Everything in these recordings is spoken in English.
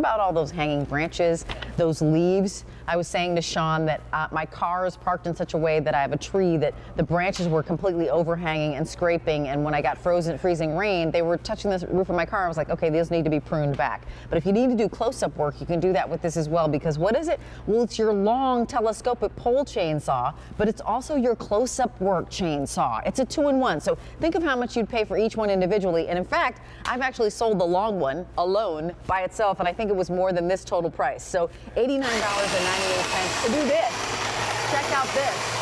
About all those hanging branches, those leaves. I was saying to Sean that my car is parked in such a way that I have a tree that the branches were completely overhanging and scraping, and when I got freezing rain, they were touching the roof of my car. I was like, okay, these need to be pruned back. But if you need to do close-up work, you can do that with this as well, because what is it? Well, it's your long telescopic pole chainsaw, but it's also your close-up work chainsaw. It's a 2-in-1, so think of how much you'd pay for each one individually, and in fact, I've actually sold the long one alone by itself, and I think it was more than this total price. So $89.98 to do this. Check out this.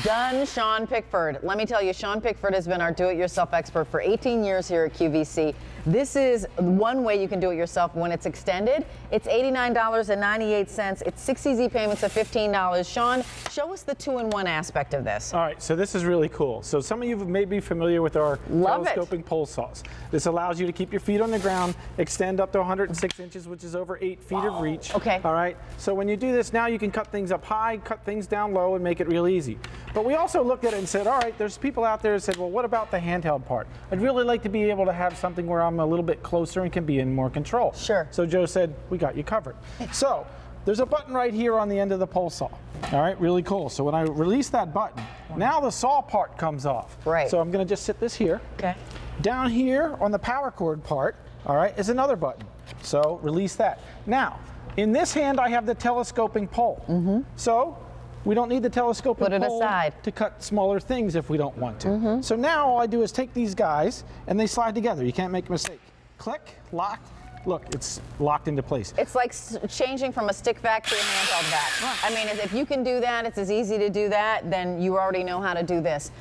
Done, Sean Pickford. Let me tell you, Sean Pickford has been our do-it-yourself expert for 18 years here at QVC. This is one way you can do it yourself when it's extended. It's $89.98. It's 6 easy payments of $15. Sean, show us the 2-in-1 aspect of this. All right, so this is really cool. So some of you may be familiar with our telescopic pole saws. This allows you to keep your feet on the ground, extend up to 106 inches, which is over 8 feet of reach. Okay. All right, so when you do this, now you can cut things up high, cut things down low, and make it real easy. But we also looked at it and said, all right, there's people out there that said, well, what about the handheld part? I'd really like to be able to have something where I'm a little bit closer and can be in more control. Sure. So Joe said, we got you covered. So there's a button right here on the end of the pole saw. All right, really cool. So when I release that button, now the saw part comes off. Right. So I'm going to just sit this here. Okay. Down here on the power cord part, all right, is another button. So release that. Now, in this hand, I have the telescoping pole. So we don't need the telescoping pole to cut smaller things if we don't want to. So now all I do is take these guys and they slide together. You can't make a mistake. Click, locked. Look, it's locked into place. It's like changing from a stick vac to a handheld vac. I mean, if you can do that, it's as easy to do that, then you already know how to do this.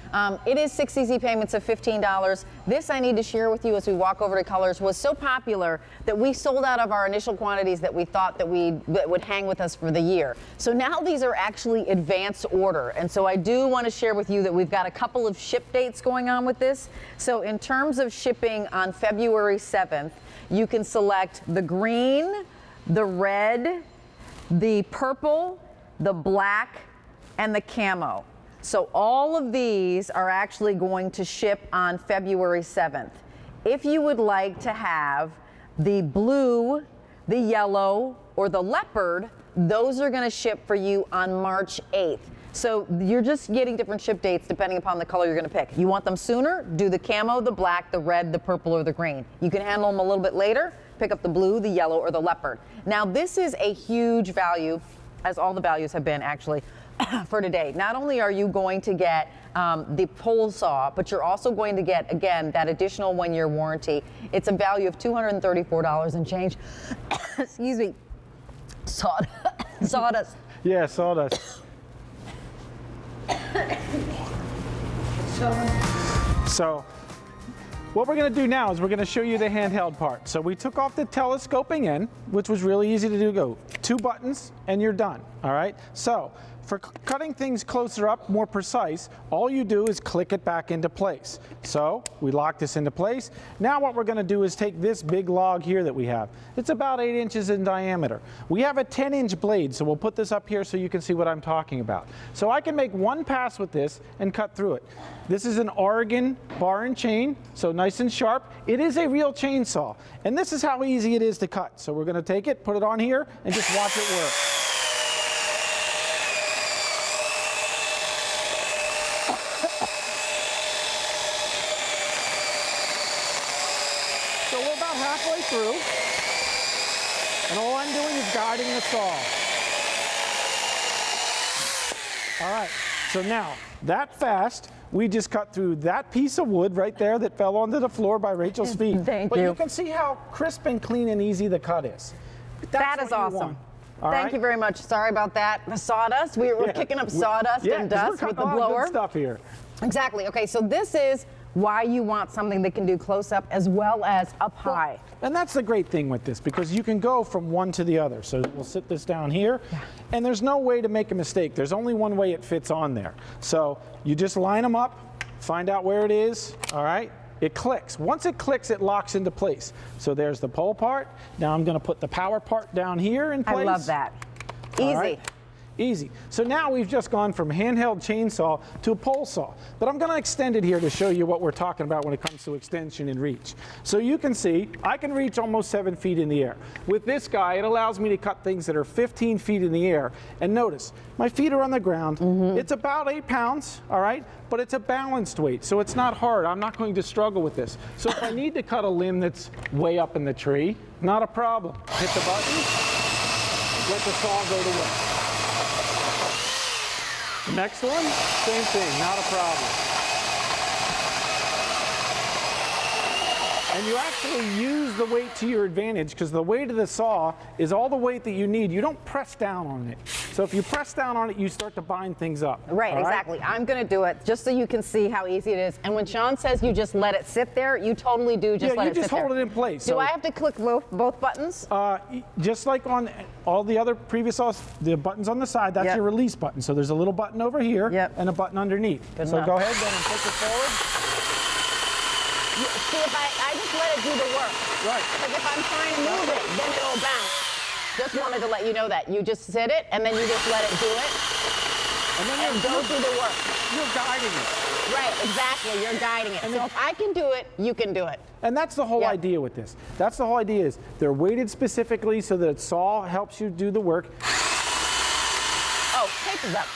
It is 6 easy payments of $15. This I need to share with you as we walk over to colors was so popular that we sold out of our initial quantities that we thought that would hang with us for the year. So now these are actually advanced order. And so I do want to share with you that we've got a couple of ship dates going on with this. So in terms of shipping on February 7th, you can select the green, the red, the purple, the black, and the camo. So all of these are actually going to ship on February 7th. If you would like to have the blue, the yellow, or the leopard, those are going to ship for you on March 8th. So you're just getting different ship dates depending upon the color you're going to pick. You want them sooner? Do the camo, the black, the red, the purple, or the green. You can handle them a little bit later. Pick up the blue, the yellow, or the leopard. Now this is a huge value, as all the values have been actually, for today. Not only are you going to get the pole saw, but you're also going to get, again, that additional 1-year warranty. It's a value of $234 and change. Excuse me. Sawdust. Yeah, sawdust. So what we're going to do now is we're going to show you the handheld part. So we took off the telescoping end, which was really easy to do. Go 2 buttons and you're done. All right. So for cutting things closer up, more precise, all you do is click it back into place. So we lock this into place. Now what we're going to do is take this big log here that we have. It's about 8 inches in diameter. We have a 10-inch blade, so we'll put this up here so you can see what I'm talking about. So I can make one pass with this and cut through it. This is an Oregon bar and chain, so nice and sharp. It is a real chainsaw, and this is how easy it is to cut. So we're going to take it, put it on here, and just watch it work. So we're about halfway through, and all I'm doing is guiding the saw. All right, so now, that fast, we just cut through that piece of wood right there that fell onto the floor by Rachel's feet. Thank you. But you can see how crisp and clean and easy the cut is. That is awesome. Thank you very much. Sorry about that. The sawdust. We're kicking up sawdust and dust with the blower. Good stuff here. Exactly. Okay, so this is why you want something that can do close up as well as up high. And that's the great thing with this, because you can go from one to the other. So we'll sit this down here, and there's no way to make a mistake. There's only one way it fits on there. So you just line them up, find out where it is, all right? It clicks. Once it clicks, it locks into place. So there's the pole part. Now I'm going to put the power part down here in place. I love that. Easy. All right. Easy. So now we've just gone from handheld chainsaw to a pole saw. But I'm going to extend it here to show you what we're talking about when it comes to extension and reach. So you can see I can reach almost 7 feet in the air. With this guy, it allows me to cut things that are 15 feet in the air. And notice, my feet are on the ground. It's about 8 pounds, all right? But it's a balanced weight, so it's not hard. I'm not going to struggle with this. So if I need to cut a limb that's way up in the tree, not a problem. Hit the button, let the saw go to work. Next one, same thing, not a problem. And you actually use the weight to your advantage because the weight of the saw is all the weight that you need. You don't press down on it. So if you press down on it, you start to bind things up. Right, exactly. I'm going to do it just so you can see how easy it is. And when Sean says you just let it sit there, you totally do just let it sit there. You just hold it in place. Do I have to click both buttons? Just like on all the other previous saws, the buttons on the side, that's your release button. So there's a little button over here and a button underneath. So go ahead then and push it forward. See, if I just let it do the work. Right. Like if I'm trying to move it, then it'll bounce. Just wanted to let you know that. You just sit it, and then you just let it do it. And then go through the work. You're guiding it. Right, exactly. You're guiding it. And so if I can do it, you can do it. And that's the whole idea with this. That's the whole idea is they're weighted specifically so that saw helps you do the work. Oh, tape is up.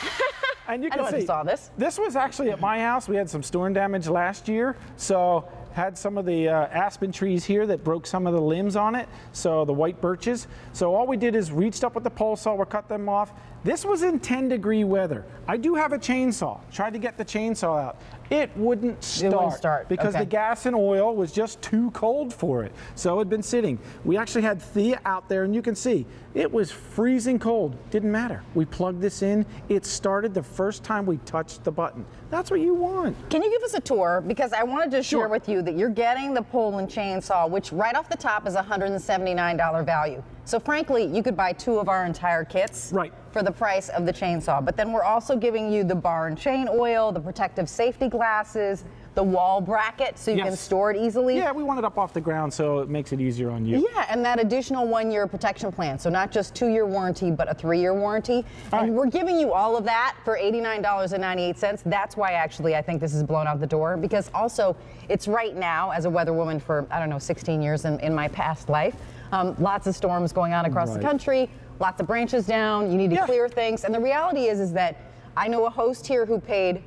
And you I can see, saw this. This was actually at my house. We had some storm damage last year. So had some of the aspen trees here that broke some of the limbs on it, so the white birches. So all we did is reached up with the pole saw, we cut them off. This was in 10-degree weather. I do have a chainsaw. Tried to get the chainsaw out. It wouldn't start. Because the gas and oil was just too cold for it. So it had been sitting. We actually had Thea out there, and you can see it was freezing cold. Didn't matter. We plugged this in. It started the first time we touched the button. That's what you want. Can you give us a tour? Because I wanted to share with you that you're getting the pole and chainsaw, which right off the top is a $179 value. So frankly, you could buy 2 of our entire kits for the price of the chainsaw. But then we're also giving you the bar and chain oil, the protective safety glasses, the wall bracket so you can store it easily. Yeah, we want it up off the ground so it makes it easier on you. Yeah, and that additional 1-year protection plan. So not just 2-year warranty, but a 3-year warranty. And we're giving you all of that for $89.98. That's why actually I think this is blown out the door, because also it's right now, as a weather woman for, I don't know, 16 years in my past life, lots of storms going on across the country, lots of branches down, you need to clear things. And the reality is that I know a host here who paid,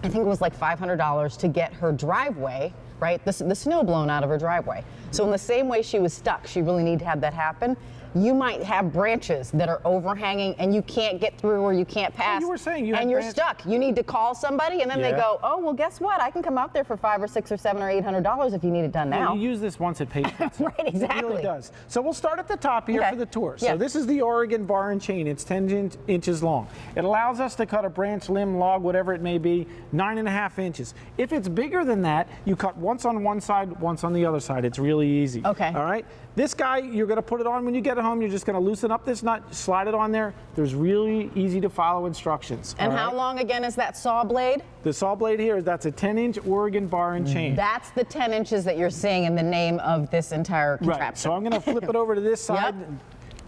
I think it was like $500 to get her driveway, right? The snow blown out of her driveway. So in the same way she was stuck, she really needed to have that happen. You might have branches that are overhanging and you can't get through or you can't pass. You were saying you're stuck. You need to call somebody, and then they go, oh, well, guess what? I can come out there for $500 or $600 or $700 or $800 if you need it done now. You use this once it pays. Right, exactly. It really does. So we'll start at the top here for the tour. So this is the Oregon bar and chain. It's 10 inches long. It allows us to cut a branch, limb, log, whatever it may be, 9.5 inches. If it's bigger than that, you cut once on one side, once on the other side. It's really easy. Okay. All right. This guy, you're going to put it on when you get it home. You're just going to loosen up this nut, slide it on there. There's really easy to follow instructions. And how long again is that saw blade? The saw blade here, that's a 10-inch Oregon bar and chain. That's the 10 inches that you're seeing in the name of this entire contraption. Right. So I'm going to flip it over to this side.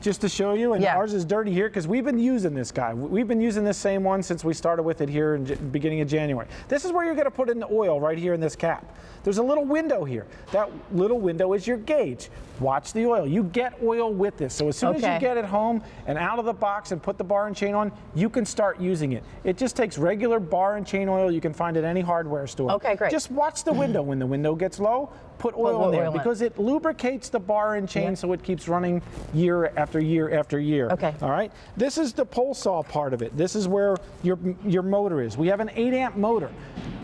Just to show you, and ours is dirty here because we've been using this guy. We've been using this same one since we started with it here in the beginning of January. This is where you're going to put in the oil right here in this cap. There's a little window here. That little window is your gauge. Watch the oil. You get oil with this. So as soon as you get it home and out of the box and put the bar and chain on, you can start using it. It just takes regular bar and chain oil you can find at any hardware store. Okay, great. Just watch the window. When the window gets low, put oil in there because it lubricates the bar and chain so it keeps running year after year after year. Okay. All right. This is the pole saw part of it. This is where your motor is. We have an 8-amp motor.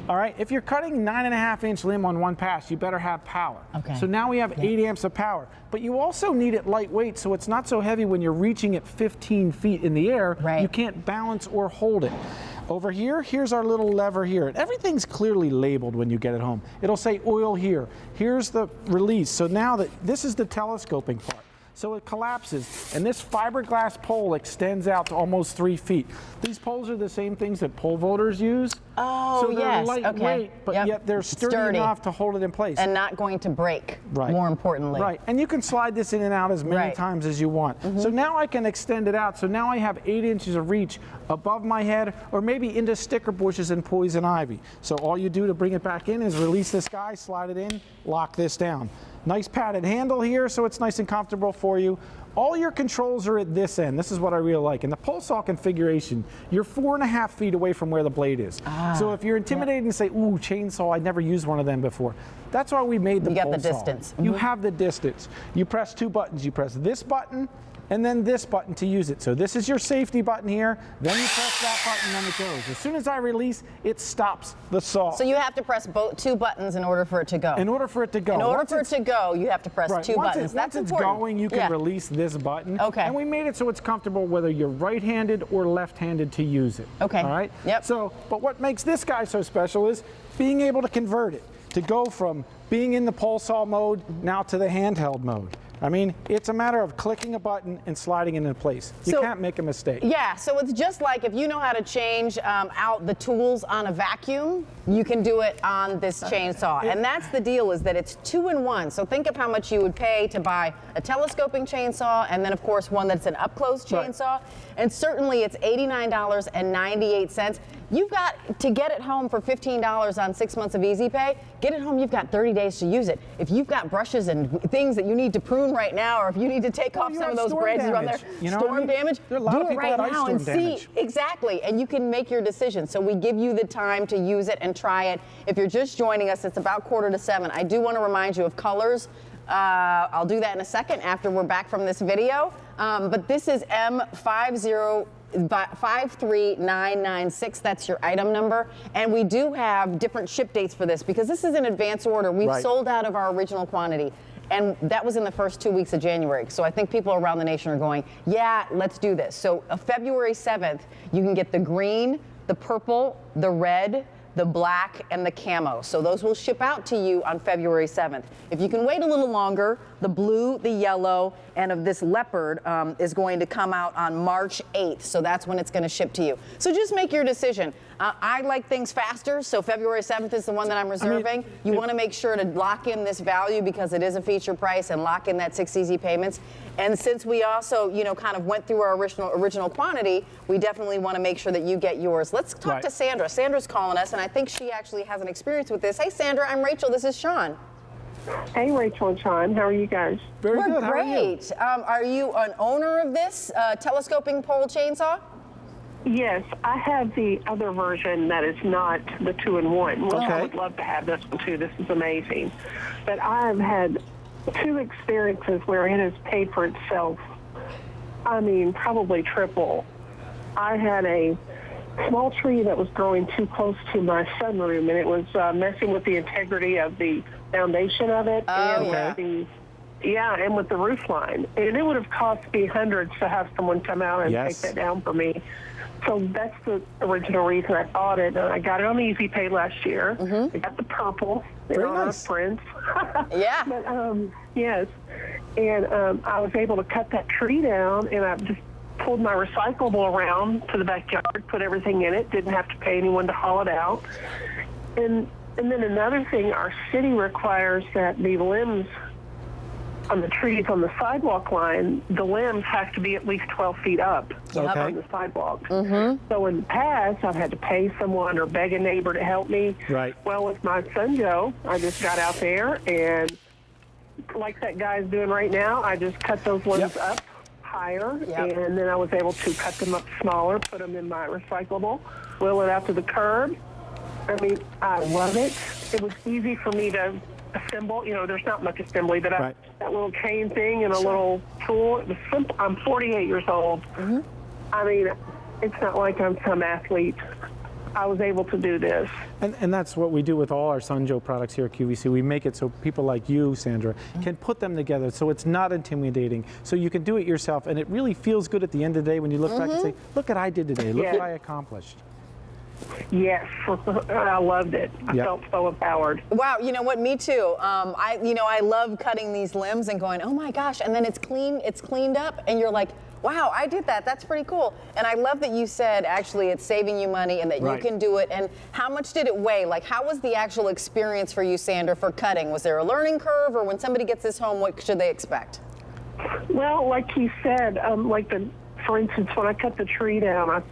All right, if you're cutting 9.5-inch limb on one pass, you better have power. Okay. So now we have 8 amps of power, but you also need it lightweight so it's not so heavy when you're reaching it 15 feet in the air. Right. You can't balance or hold it. Over here, here's our little lever here. And everything's clearly labeled when you get it home. It'll say oil here. Here's the release. So now this is the telescoping part. so it collapses. And this fiberglass pole extends out to almost 3 feet. These poles are the same things that pole vaulters use. Oh, so they're yes. lightweight, but yet they're sturdy enough to hold it in place. And not going to break, more importantly. Right, and you can slide this in and out as many times as you want. So now I can extend it out. So now I have 8 inches of reach above my head, or maybe into sticker bushes and poison ivy. So all you do to bring it back in is release this guy, slide it in, lock this down. Nice padded handle here, so it's nice and comfortable for you. All your controls are at this end. This is what I really like. In the pole saw configuration, you're 4.5 feet away from where the blade is. So if you're intimidated and say, ooh, chainsaw, I'd never used one of them before. That's why we made the pole saw. You got the distance. You have the distance. You press 2 buttons. You press this button and then this button to use it. So this is your safety button here, then you press that button and it goes. As soon as I release, it stops the saw. So you have to press 2 buttons in order for it to go. In order for it to go. In order for it to go, you have to press 2 buttons. Once it's going, you can release this button. Okay. And we made it so it's comfortable whether you're right-handed or left-handed to use it. Okay. All right? Yep. So, but what makes this guy so special is being able to convert it, to go from being in the pole saw mode now to the handheld mode. I mean, it's a matter of clicking a button and sliding it into place. You can't make a mistake. Yeah, so it's just like if you know how to change out the tools on a vacuum, you can do it on this chainsaw. And that's the deal, is that it's 2-in-1. So think of how much you would pay to buy a telescoping chainsaw and then, of course, one that's an up-close chainsaw. And certainly it's $89.98. You've got to get it home for $15 on 6 months of Easy Pay. Get it home, you've got 30 days to use it. If you've got brushes and things that you need to prune right now, or if you need to take off some of those branches on there, storm damage, there are a lot of do it people right that now and storm see. damage. Exactly, and you can make your decision. So we give you the time to use it and try it. If you're just joining us, it's about 6:45. I do want to remind you of colors. I'll do that in a second after we're back from this video. But this is M53996, that's your item number. And we do have different ship dates for this because this is an advance order. We've sold out of our original quantity. And that was in the first 2 weeks of January. So I think people around the nation are going, yeah, let's do this. So February 7th, you can get the green, the purple, the red, the black, and the camo. So those will ship out to you on February 7th. If you can wait a little longer, the blue, the yellow, and of this leopard is going to come out on March 8th. So that's when it's going to ship to you. So just make your decision. I like things faster, so February 7th is the one that I'm reserving. You want to make sure to lock in this value because it is a feature price, and lock in that 6 easy payments. And since we also, kind of went through our original quantity, we definitely want to make sure that you get yours. Let's talk to Sandra. Sandra's calling us, and I think she actually has an experience with this. Hey, Sandra, I'm Rachel. This is Sean. Hey, Rachel and Sean. How are you guys? Very good. We're great. Are you an owner of this telescoping pole chainsaw? Yes, I have the other version that is not the 2-in-1, which I would love to have this one too. This is amazing. But I've had 2 experiences where it has paid for itself. I mean, probably triple. I had a small tree that was growing too close to my sunroom, and it was messing with the integrity of the foundation of it and with the roof line. And it would have cost me hundreds to have someone come out and take that down for me. So that's the original reason I bought it. And I got it on Easy Pay last year. I got the purple. Very nice. Prints. Yeah. But, yes. And I was able to cut that tree down, and I just pulled my recyclable around to the backyard, put everything in it, didn't have to pay anyone to haul it out. And then another thing, our city requires that the limbs on the trees on the sidewalk line, the limbs have to be at least 12 feet up on the sidewalk. So in the past, I've had to pay someone or beg a neighbor to help me. Well, with my son Joe, I just got out there, and like that guy's doing right now, I just cut those limbs up higher, and then I was able to cut them up smaller, put them in my recyclable, wheel it out to the curb. I mean, I love it. It was easy for me to assemble. There's not much assembly, but that little chain thing and a little tool, it was simple. I'm 48 years old. I mean, it's not like I'm some athlete. I was able to do this. And that's what we do with all our Sunjo products here at QVC. We make it so people like you, Sandra, can put them together so it's not intimidating, so you can do it yourself, and it really feels good at the end of the day when you look back and say, look what I did today, look what I accomplished. Yes, I loved it. I Yep. felt so empowered. Wow, you know what? Me too. I love cutting these limbs and going, oh my gosh, and then it's cleaned up, and you're like, wow, I did that. That's pretty cool. And I love that you said actually it's saving you money and that Right. you can do it. And how much did it weigh? Like, how was the actual experience for you, Sandra, for cutting? Was there a learning curve, or when somebody gets this home, what should they expect? Well, like he said, for instance, when I cut the tree down, I